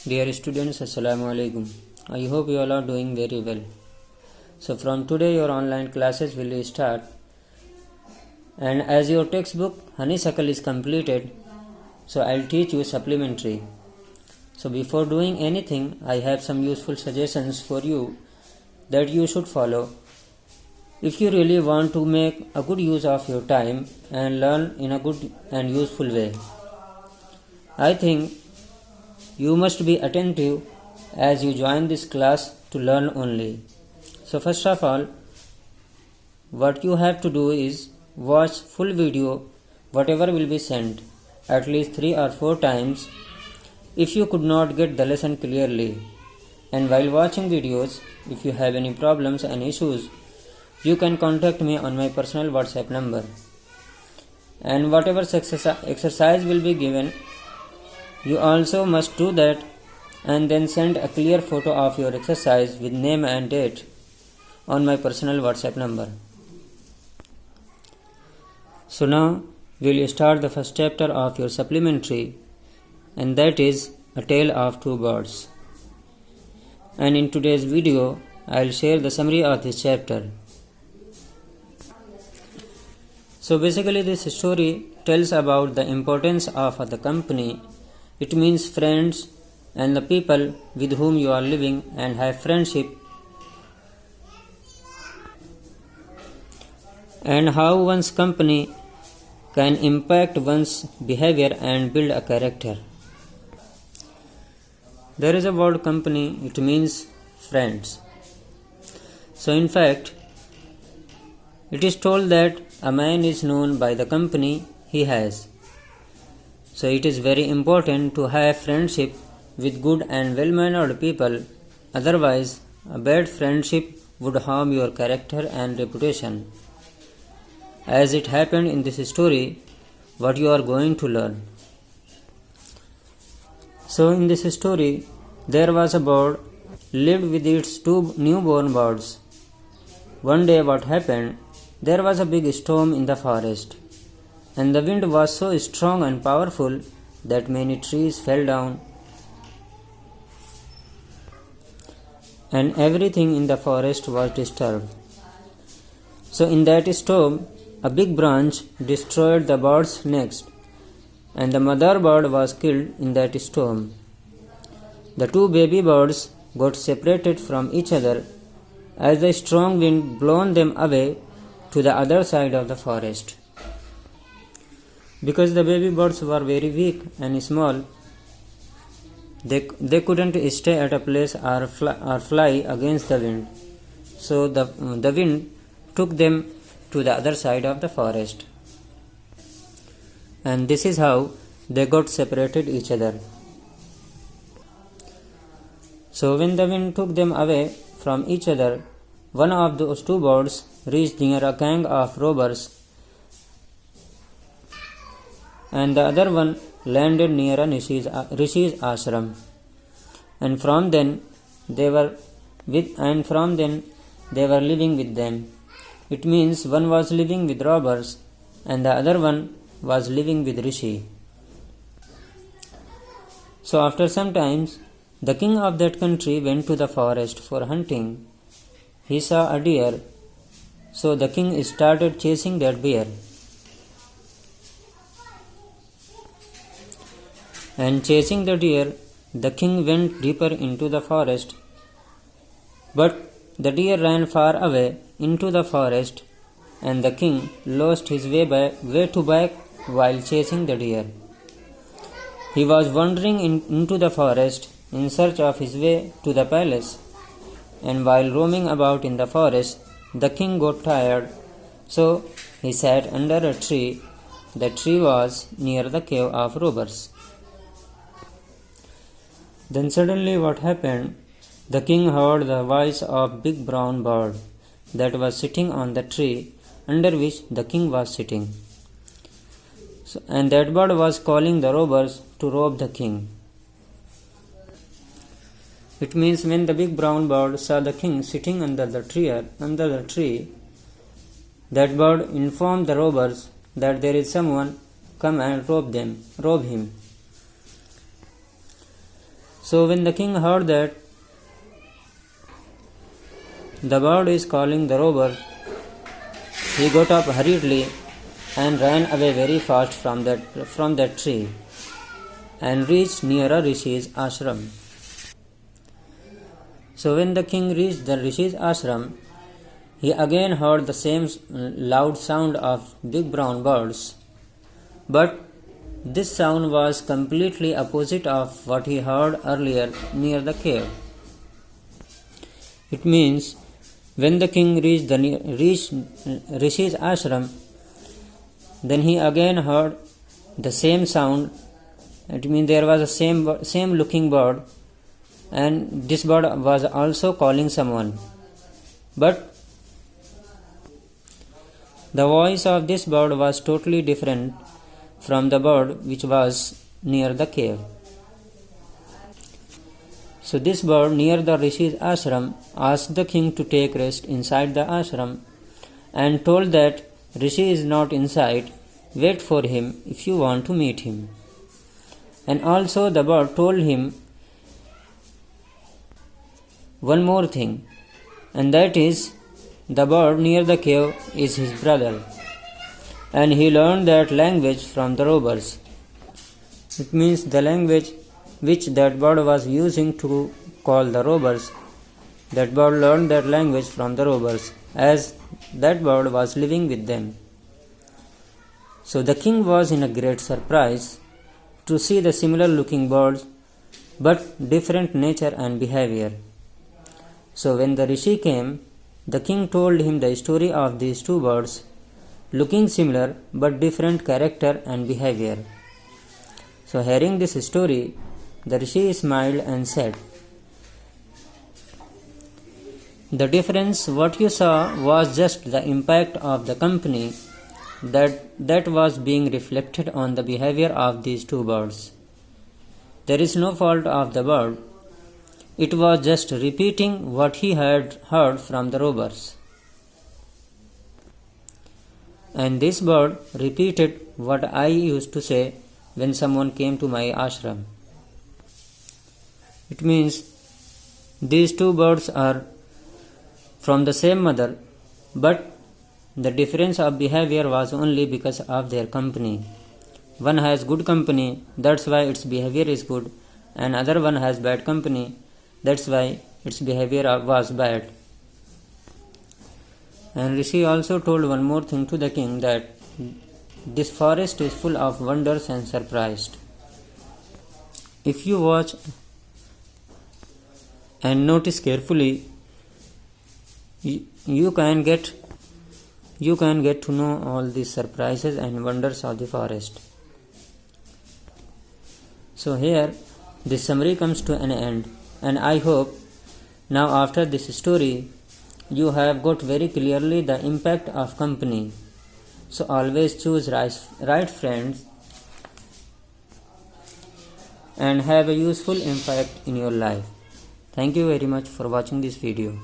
Dear students, Assalamu alaikum. I hope you all are doing very well. So from today your online classes will start, and as your textbook honeysuckle is completed, so I'll teach you supplementary. So before doing anything, I have some useful suggestions for you that you should follow if you really want to make a good use of your time and learn in a good and useful way. I think you must be attentive as you join this class to learn only. So first of all, what you have to do is watch full video whatever will be sent at least 3 or 4 times if you could not get the lesson clearly. And while watching videos, if you have any problems and issues, you can contact me on my personal WhatsApp number. And whatever exercise will be given, you also must do that and then send a clear photo of your exercise with name and date on my personal WhatsApp number. So now we will start the first chapter of your supplementary, and that is A Tale of Two Birds. And in today's video, I will share the summary of this chapter. So basically this story tells about the importance of the company. It means friends and the people with whom you are living and have friendship, and how one's company can impact one's behavior and build a character. There is a word company, it means friends. So in fact, it is told that a man is known by the company he has. So it is very important to have friendship with good and well-mannered people, otherwise a bad friendship would harm your character and reputation. As it happened in this story, what you are going to learn. So in this story, there was a bird lived with its 2 newborn birds. One day what happened, there was a big storm in the forest, and the wind was so strong and powerful that many trees fell down, and everything in the forest was disturbed. So in that storm, a big branch destroyed the bird's nest, and the mother bird was killed in that storm. The 2 baby birds got separated from each other as the strong wind blown them away to the other side of the forest. Because the baby birds were very weak and small, they couldn't stay at a place or fly against the wind. So the wind took them to the other side of the forest. And this is how they got separated each other. So when the wind took them away from each other, one of those 2 birds reached near a gang of robbers, and the other one landed near a Rishi's ashram. And from then they were living with them. It means one was living with robbers and the other one was living with Rishi. So after some time, the king of that country went to the forest for hunting. He saw a deer, so the king started chasing that bear. And chasing the deer, the king went deeper into the forest, but the deer ran far away into the forest, and the king lost his way to back while chasing the deer. He was wandering into the forest in search of his way to the palace, and while roaming about in the forest, the king got tired, so he sat under a tree. The tree was near the cave of robbers. Then suddenly what happened? The king heard the voice of big brown bird that was sitting on the tree under which the king was sitting. And that bird was calling the robbers to rob the king. It means when the big brown bird saw the king sitting under the tree, that bird informed the robbers that there is someone come and rob him. So when the king heard that the bird is calling the robber, he got up hurriedly and ran away very fast from that tree and reached near a Rishi's ashram. So when the king reached the Rishi's ashram, he again heard the same loud sound of big brown birds, but this sound was completely opposite of what he heard earlier near the cave. It means when the king reached Rishi's ashram, then he again heard the same sound. It means there was a same looking bird, and this bird was also calling someone. But the voice of this bird was totally different from the bird which was near the cave. So this bird near the Rishi's ashram asked the king to take rest inside the ashram and told that Rishi is not inside, wait for him if you want to meet him. And also the bird told him one more thing, and that is the bird near the cave is his brother, and he learned that language from the robbers. It means the language which that bird was using to call the robbers, that bird learned that language from the robbers, as that bird was living with them. So the king was in a great surprise to see the similar looking birds, but different nature and behavior. So when the Rishi came, the king told him the story of these two birds, looking similar but different character and behavior. So hearing this story, the Rishi smiled and said, "The difference what you saw was just the impact of the company that was being reflected on the behavior of these two birds. There is no fault of the bird. It was just repeating what he had heard from the robbers. And this bird repeated what I used to say when someone came to my ashram." It means these two birds are from the same mother, but the difference of behavior was only because of their company. One has good company, that's why its behavior is good, and other one has bad company, that's why its behavior was bad. And Rishi also told one more thing to the king, that this forest is full of wonders and surprised. If you watch and notice carefully, you can get to know all these surprises and wonders of the forest. So here this summary comes to an end, and I hope now after this story you have got very clearly the impact of company. So always choose right friends and have a useful impact in your life. Thank you very much for watching this video.